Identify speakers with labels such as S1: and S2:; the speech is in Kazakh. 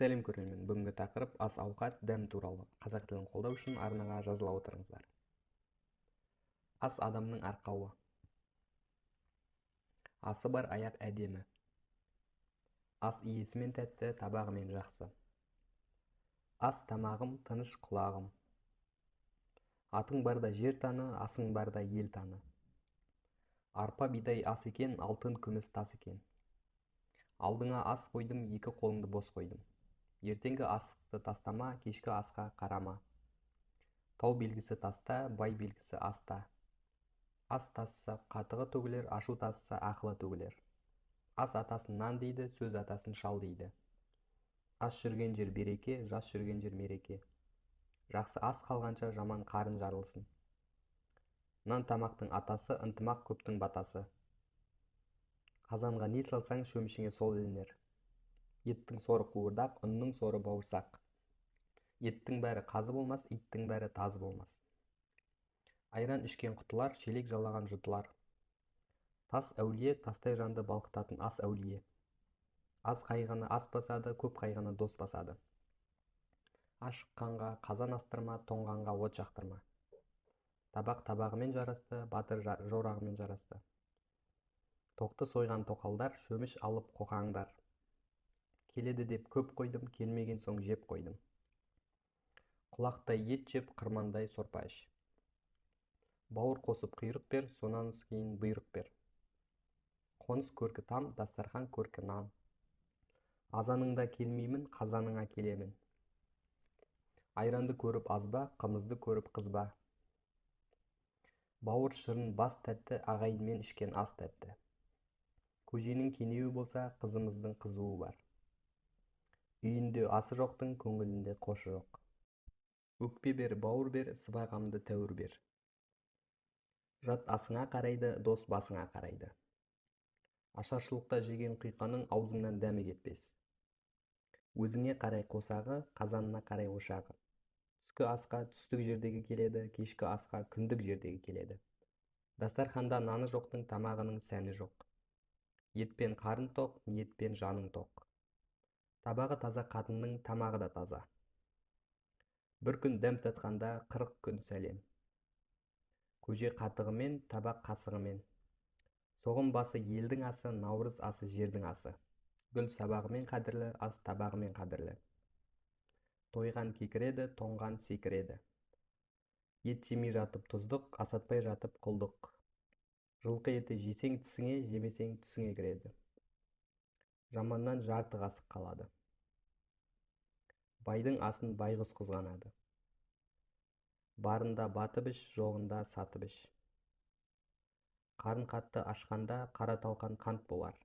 S1: Сәлем көрермен, бүгінгі тақырып ас ауқат дәм туралы. Қазақ тілін қолдау үшін арнаға жазыла отырыңыздар. Ас адамның арқауы. Асы бар аяқ әдемі. Ас иесімен тәтті, табағымен жақсы. Ас тамағым, тыныш құлағым. Атың барда жер таны, асың барда ел таны. Арпа бидай ас екен, алтын күміс тас екен. Алдыңа ас қойдым, екі қолыңды бос қойдым. Ертеңгі асықты тастама, кешкі асқа қарама. Тау белгісі таста, бай белгісі аста. Ас тасса қатығы төгілер, ашу тасса ақылы төгілер. Ас атасын нан дейді, сөз атасын шал дейді. Ас жүрген жер береке, жас жүрген жер мереке. Жақсы ас қалғанша жаман қарын жарылсын. Нан тамақтың атасы, ынтымақ көптің батасы. Қазанға не салсаң шөмішіңе сол ілінер. Еттің соры қуырдақ, ұнның соры бауырсақ. Еттің бәрі қазы болмас, иттің бәрі тазы болмас. Айран ішкен құтылар, шелек жалаған жұтылар. Тас әулие, тастай жанды балқытатын ас әулие. Аз қайғыны ас басады, көп қайғыны дос басады. Ашық қанға қазан астырма, тоңғанға от жақтырма. Табақ табағымен жарасты, батыр жорағымен жарасты. Тоқты сойған тоқалдар, шөміш алып қоқаңдар. Келеді деп көп қойдым, келмеген соң жеп қойдым. Құлақтай ет жеп, қырмандай сорпа іш. Бауыр қосып құйрық бер, сонан кейін бұйрық бер. Қоныс көркі там, дастархан көркі нан. Азаныңда келмеймін, қазаныңа келемін. Айранды көріп азба, қымызды көріп қызба. Бауыр шырын бас тәтті, ағайынмен ішкен ас тәтті. Көженің кенеуі болса, қызымыздың қызуы бар. Үйінде асы жоқтың, көңілінде қошы жоқ. Өкпе бер, бауыр бер, сыбағамды тәуір бер. Жат асыңа қарайды, дос басыңа қарайды. Ашаршылықта жеген құйқаның аузыңнан дәмі кетпес. Өзіңе қарай қосағы, қазанына қарай ошағы. Түскі асқа түстік жердегі келеді, кешкі асқа күндік жердегі келеді. Дастарханда наны жоқтың тамағының сәні жоқ. Етпен қарын тоқ, ниетпен жаның тоқ. Табағы таза қатынның тамағы да таза. Бір күн дәм татқанда 40 күн сәлем. Көже қатығымен, табақ қасығымен. Соғым басы елдің асы, наурыз асы жердің асы. Гүл сабағымен қадірлі, ас табағымен қадірлі. Тойған кекіреді, тоңған секіреді. Ет жемей жатып тұздық, асатпай жатып құлдық. Жылқы еті жесең тісіңе, жемесең түсіңе кіреді. Жаманнан жарты қасық қалады. Байдың асын байғұс қызғанады. Барында батып іш, жоғында сатып іш. Қарын қатты ашқанда қара талқан қант болар.